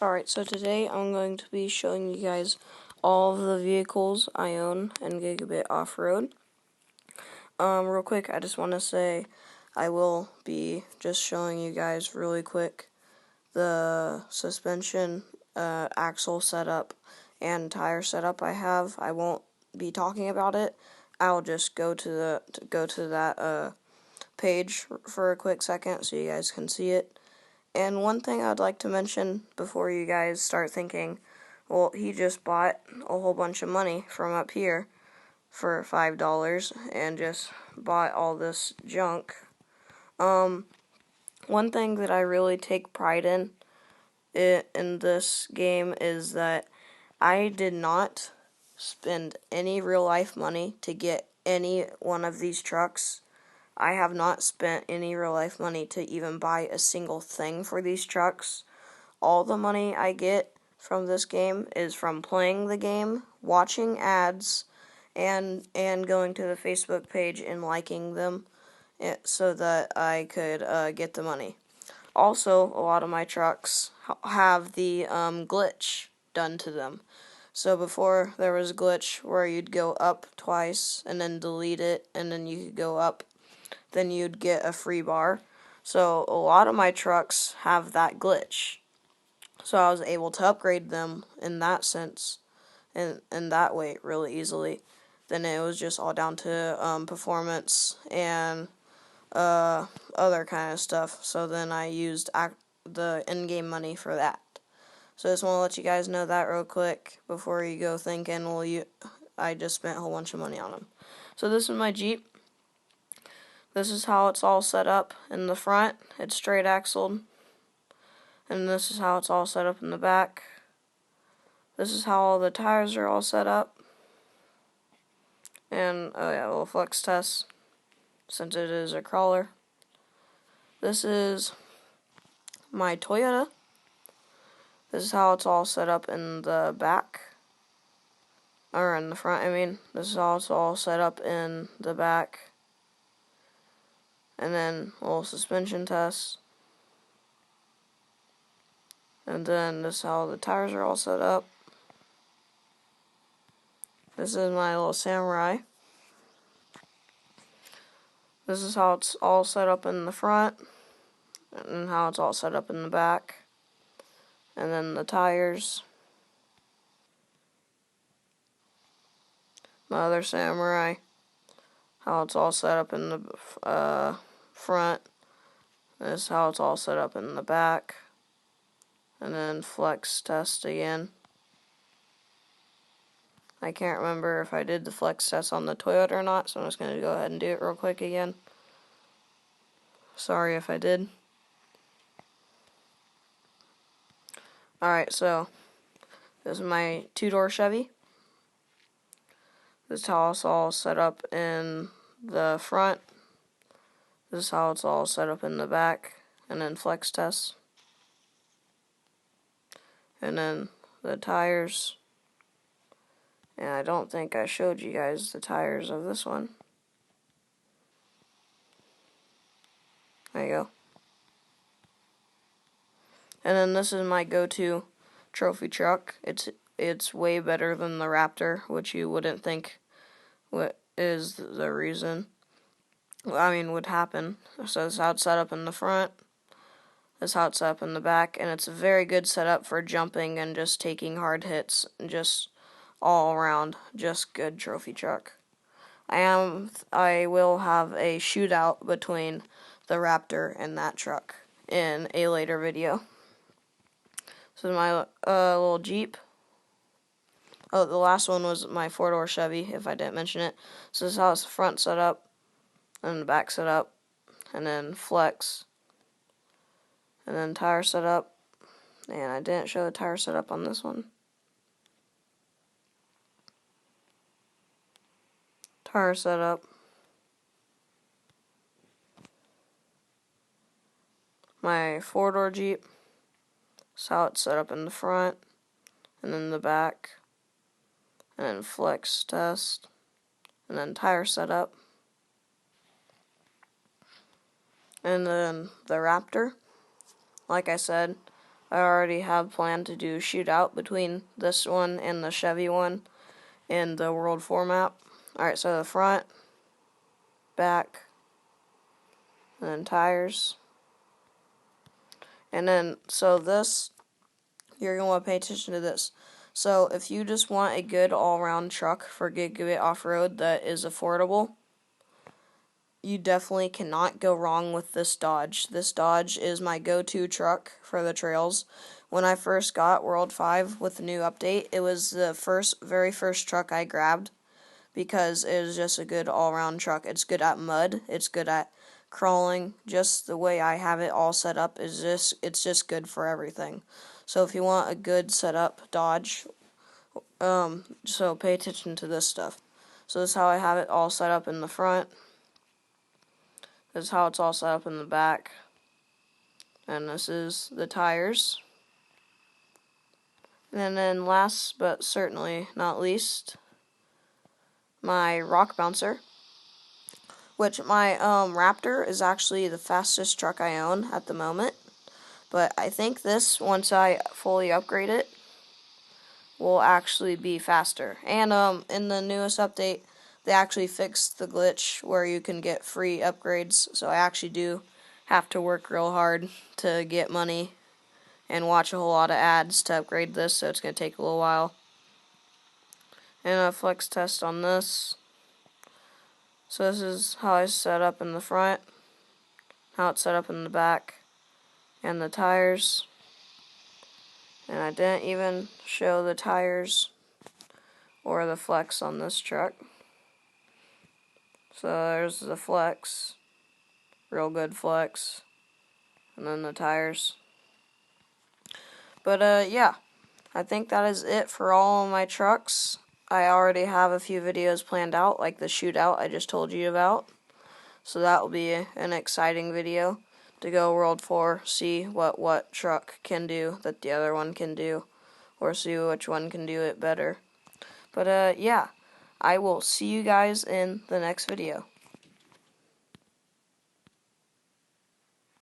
Alright, so today I'm going to be showing you guys all of the vehicles I own in Gigabit Off-Road. Real quick, I just want to say I will be just showing you guys really quick the suspension, axle setup, and tire setup I have. I won't be talking about it. I'll just go to that page for a quick second so you guys can see it. And one thing I'd like to mention before you guys start thinking, well, he just bought a whole bunch of money from up here for $5 and just bought all this junk. One thing that I really take pride in this game is that I did not spend any real life money to get any one of these trucks. I have not spent any real life money to even buy a single thing for these trucks. All the money I get from this game is from playing the game, watching ads, and going to the Facebook page and liking them so that I could get the money. Also, a lot of my trucks have the glitch done to them. So before there was a glitch where you'd go up twice and then delete it and then you could go up, then you'd get a free bar. So a lot of my trucks have that glitch. So I was able to upgrade them in that sense, and in that way, really easily. Then it was just all down to performance and other kind of stuff. So then I used the in-game money for that. So I just want to let you guys know that real quick before you go thinking, well, I just spent a whole bunch of money on them. So this is my Jeep. This is how it's all set up in the front. It's straight axled. And this is how it's all set up in the back. This is how all the tires are all set up. And, oh yeah, a little flex test, since it is a crawler. This is my Toyota. This is how it's all set up in the back. Or in the front, I mean. This is how it's all set up in the back. And then a little suspension test. And then this is how the tires are all set up. This is my little Samurai. This is how it's all set up in the front. And how it's all set up in the back. And then the tires. My other Samurai. How it's all set up in the front. This is how it's all set up in the back. And then flex test again. I can't remember if I did the flex test on the Toyota or not, so I'm just going to go ahead and do it real quick again. Sorry if I did. Alright, so this is my two-door Chevy. This is how it's all set up in the front. This is how it's all set up in the back. And then flex test. And then the tires. And I don't think I showed you guys the tires of this one. There you go. And then this is my go-to trophy truck. It's way better than the Raptor, which you wouldn't think is the reason. Would happen. So this is how it's set up in the front. This is how it's set up in the back, and it's a very good setup for jumping and just taking hard hits, and just all around, just good trophy truck. I will have a shootout between the Raptor and that truck in a later video. This is my little Jeep. Oh, the last one was my four-door Chevy, if I didn't mention it. So this is how it's the front set up, and the back set up, and then flex, and then tire set up. And I didn't show the tire setup on this one. Tire setup. My four-door Jeep. That's how it's set up in the front, and then the back, and then flex test, and then tire setup. And then the Raptor. Like I said, I already have planned to do shootout between this one and the Chevy one in the World 4 map. Alright, so the front, back, and then tires. And then, so this, you're going to want to pay attention to this. So if you just want a good all-around truck for Gigabit Off-Road that is affordable, you definitely cannot go wrong with this Dodge. This Dodge is my go-to truck for the trails. When I first got World 5 with the new update, it was the very first truck I grabbed because it is just a good all-around truck. It's good at mud, it's good at crawling. Just the way I have it all set up is it's just good for everything. So if you want a good setup Dodge, so pay attention to this stuff. So this is how I have it all set up in the front. This is how it's all set up in the back. And this is the tires. And then last but certainly not least, my rock bouncer, which my Raptor is actually the fastest truck I own at the moment. But I think this, once I fully upgrade it, will actually be faster. And in the newest update, they actually fixed the glitch where you can get free upgrades. So I actually do have to work real hard to get money and watch a whole lot of ads to upgrade this, so it's going to take a little while. And a flex test on this. So this is how I set up in the front, how it's set up in the back, and the tires. And I didn't even show the tires or the flex on this truck. So there's the flex, real good flex, and then the tires. But yeah, I think that is it for all of my trucks. I already have a few videos planned out, like the shootout I just told you about. So that will be an exciting video to go World 4, see what truck can do that the other one can do, or see which one can do it better. But yeah, I will see you guys in the next video.